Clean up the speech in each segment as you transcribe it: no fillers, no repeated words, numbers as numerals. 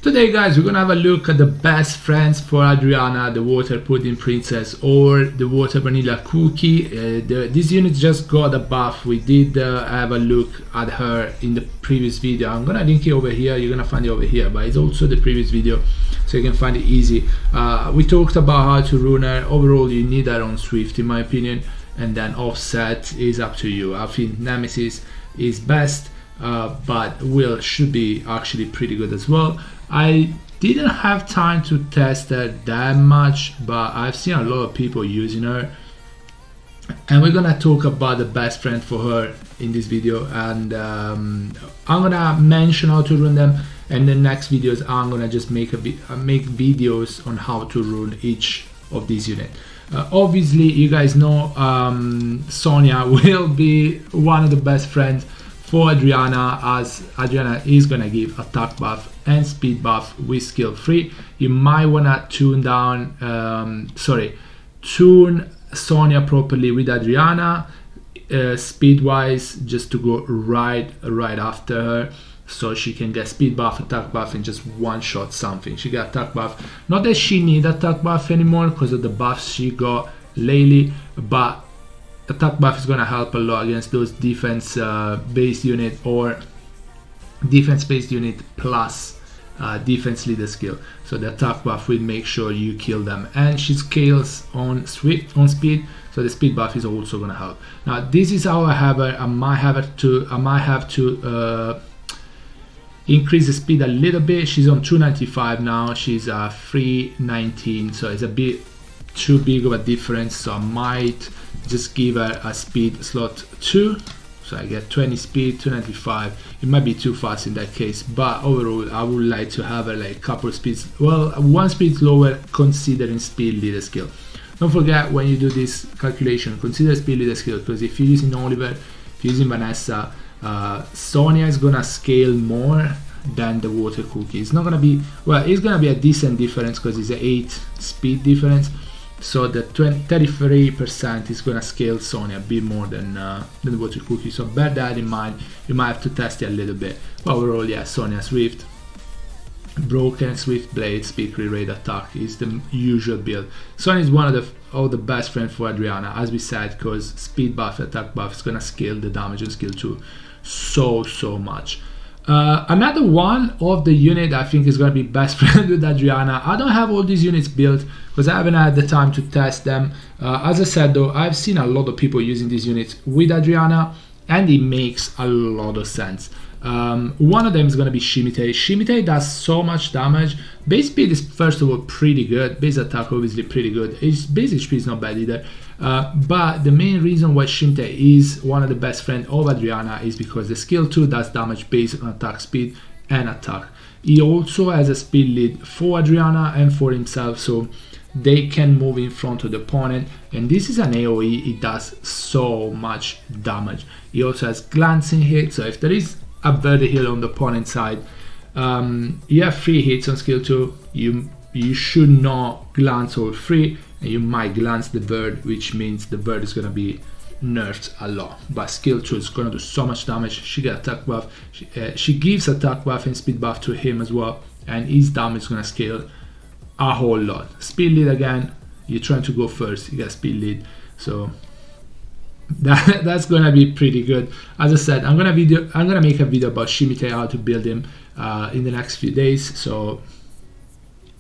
Today guys, we're gonna have a look at the best friends for Adriana, the water pudding princess or the water vanilla cookie. This unit just got a buff. We did have a look at her in the previous video. I'm gonna link it over here, you're gonna find it over here, but it's also the previous video so you can find it easy. We talked about how to rune her. Overall you need her on Swift in my opinion, and then offset is up to you. I think Nemesis is best, but Will should be actually pretty good as well. I didn't have time to test her that much, but I've seen a lot of people using her, and we're gonna talk about the best friend for her in this video, and I'm gonna mention how to rune them, and the next videos I'm gonna just make videos on how to rune each of these units. Obviously you guys know Sonia will be one of the best friends for Adriana, as Adriana is gonna give attack buff and speed buff with skill 3. You might wanna tune Sonia properly with Adriana, speed wise, just to go right after her, so she can get speed buff, attack buff, and just one shot something. She got attack buff. Not that she need attack buff anymore because of the buffs she got lately, but attack buff is gonna help a lot against those defense based unit or defense based unit plus defense leader skill. So the attack buff will make sure you kill them, and she scales on speed, so the speed buff is also gonna help. Now this is how I have her. I might have to increase the speed a little bit. She's on 295 now, she's 319, so it's a bit too big of a difference, so I might just give her a speed slot 2, so I get 20 speed, 295. It might be too fast in that case, but overall I would like to have her like a couple of speeds, well, one speed lower considering speed leader skill. Don't forget when you do this calculation, consider speed leader skill, because if you're using Oliver, if you're using Vanessa, Sonia is gonna scale more than the water cookie. It's not gonna be, well, it's gonna be a decent difference because it's an 8 speed difference, so the 33% is gonna scale Sonia a bit more than the water cookie, so bear that in mind. You might have to test it a little bit, but overall, yeah, Sonia Swift, broken, Swift blade, speed rate attack is the usual build. Sonia is one of the best friends for Adriana, as we said, because speed buff, attack buff is gonna scale the damage on skill 2 so much. Another one of the unit I think is going to be best friend with Adriana. I don't have all these units built because I haven't had the time to test them. As I said though, I've seen a lot of people using these units with Adriana, and it makes a lot of sense. One of them is going to be Shimite. Shimite does so much damage. Base speed is first of all pretty good. Base attack obviously pretty good. Its base HP is not bad either. But the main reason why Shimite is one of the best friends of Adriana is because the skill 2 does damage based on attack speed and attack. He also has a speed lead for Adriana and for himself, so they can move in front of the opponent, and this is an AoE. It does so much damage. He also has glancing hit, so if there is a bird hill on the opponent side, you have 3 hits on skill 2. You should not glance all 3, and you might glance the bird, which means the bird is going to be nerfed a lot, but skill 2 is going to do so much damage. She gets attack buff, she gives attack buff and speed buff to him as well, and his damage is going to scale a whole lot. Speed lead again, you're trying to go first, you get speed lead, so that's gonna be pretty good. As I said, I'm gonna make a video about Shimite, how to build him in the next few days, so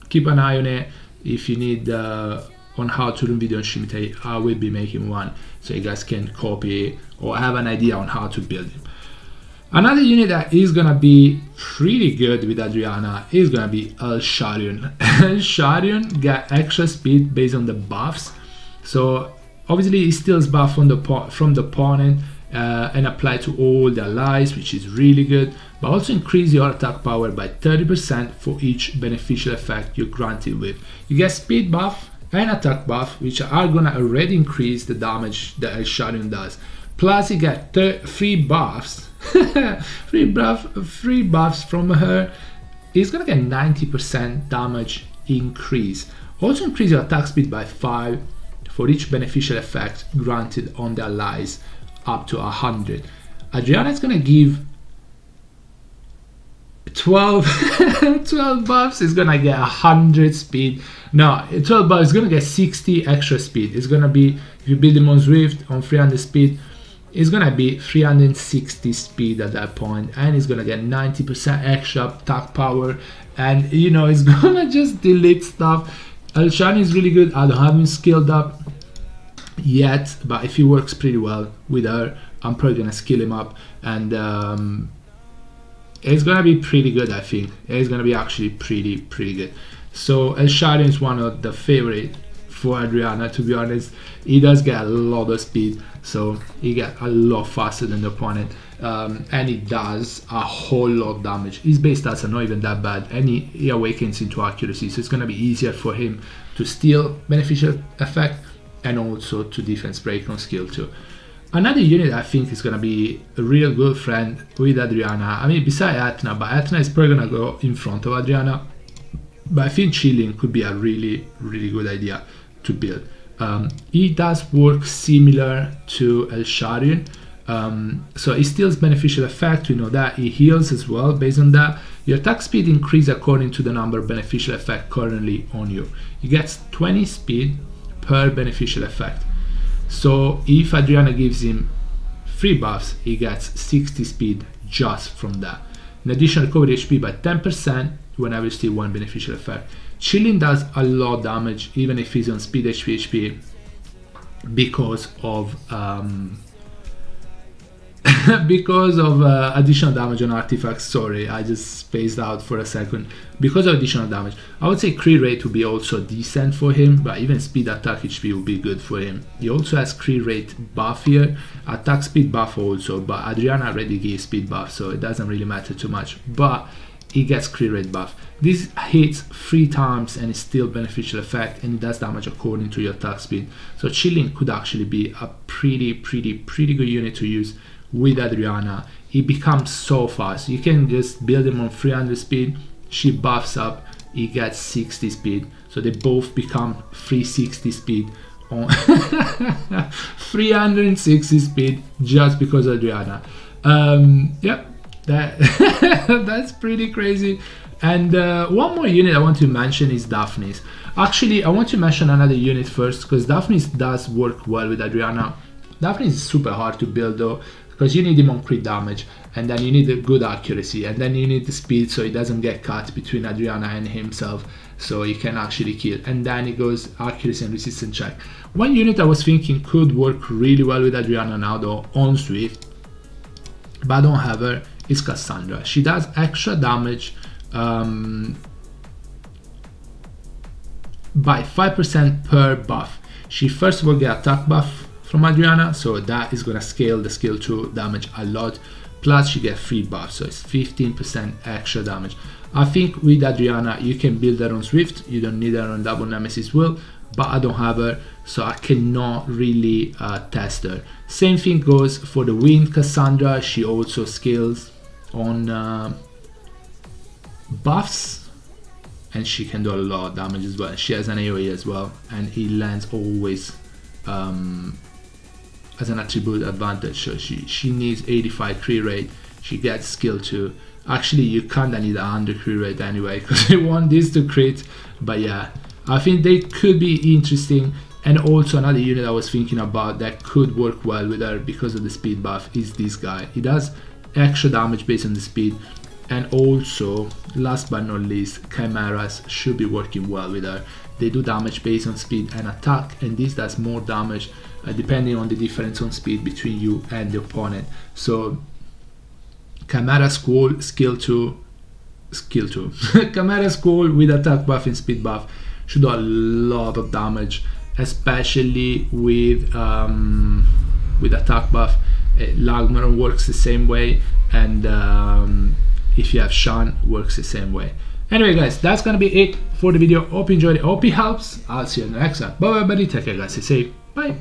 keep an eye on it. If you need on how to run video on Shimite, I will be making one so you guys can copy or have an idea on how to build him. Another unit that is gonna be pretty good with Adriana is gonna be El Sharion. El Sharion got extra speed based on the buffs, so obviously he steals buff from the opponent and apply to all the allies, which is really good, but also increase your attack power by 30% for each beneficial effect you're granted with. You get speed buff and attack buff, which are gonna already increase the damage that El Sharion does. Plus you get 3 buffs, 3 buffs from her. It's gonna get 90% damage increase. Also increase your attack speed by 5 for each beneficial effect granted on the allies, up to 100. Adriana is gonna give 12 12 buffs is gonna get 100 speed. No, 12 buffs is gonna get 60 extra speed. It's gonna be, if you build him on Swift on 300 speed, it's gonna be 360 speed at that point, and it's gonna get 90% extra attack power, and you know, it's gonna just delete stuff. Al-Shani is really good. I don't have him skilled up yet, but if he works pretty well with her, I'm probably gonna skill him up, and it's gonna be pretty good. I think it's gonna be actually pretty good. So El-Shari is one of the favorite for Adriana, to be honest. He does get a lot of speed, so he gets a lot faster than the opponent, and he does a whole lot of damage. His base stats are not even that bad, and he awakens into accuracy, so it's gonna be easier for him to steal beneficial effect and also to defense break on skill 2. Another unit I think is gonna be a real good friend with Adriana. I mean, besides Athena, but Athena is probably gonna go in front of Adriana. But I think chilling could be a really good idea to build. He does work similar to El-Sharian, so he steals beneficial effect. We know that he heals as well. Based on that, your attack speed increases according to the number of beneficial effect currently on you. He gets 20 speed per beneficial effect. So if Adriana gives him 3 buffs, he gets 60 speed just from that. In addition, recover HP by 10% whenever you steal 1 beneficial effect. Chilling does a lot of damage even if he's on speed HP because of additional damage on artifacts. Sorry, I just spaced out for a second. Because of additional damage, I would say crit rate would be also decent for him, but even speed attack HP would be good for him. He also has crit rate buff here, attack speed buff also, but Adriana already gave speed buff, so it doesn't really matter too much, but he gets crit rate buff. This hits 3 times and is still beneficial effect, and it does damage according to your attack speed. So chilling could actually be a pretty good unit to use with Adriana. He becomes so fast. You can just build him on 300 speed, she buffs up, he gets 60 speed, so they both become 360 speed on 360 speed just because of Adriana. Yeah, that's pretty crazy. And one more unit I want to mention is Daphnis. Actually, I want to mention another unit first, because Daphnis does work well with Adriana. Daphnis is super hard to build though, because you need him on crit damage, and then you need a good accuracy, and then you need the speed so he doesn't get cut between Adriana and himself, so he can actually kill. And then it goes accuracy and resistance check. One unit I was thinking could work really well with Adriana now though, on Swift, but I don't have her, is Cassandra. She does extra damage by 5% per buff. She first of all get attack buff from Adriana, so that is gonna scale the skill 2 damage a lot, plus she gets free buff, so it's 15% extra damage. I think with Adriana you can build her on Swift, you don't need her on Double Nemesis Will, but I don't have her, so I cannot really test her. Same thing goes for the Wind Cassandra. She also scales on buffs, and she can do a lot of damage as well. She has an AoE as well, and he lands always as an attribute advantage, so she needs 85 crit rate, she gets skill 2. Actually you kinda need 100 crit rate anyway, because you want this to crit. But yeah, I think they could be interesting. And also another unit I was thinking about that could work well with her because of the speed buff is this guy. He does extra damage based on the speed, and also last but not least, Chimeras should be working well with her. They do damage based on speed and attack, and this does more damage depending on the difference on speed between you and the opponent. So Chimera School skill 2 Chimera School with attack buff and speed buff should do a lot of damage, especially with attack buff. Lagmaron works the same way, and if you have Shan, works the same way. Anyway guys, that's gonna be it for the video. Hope you enjoyed it, hope it helps. I'll see you in the next one. Bye everybody, take care guys, stay safe, bye.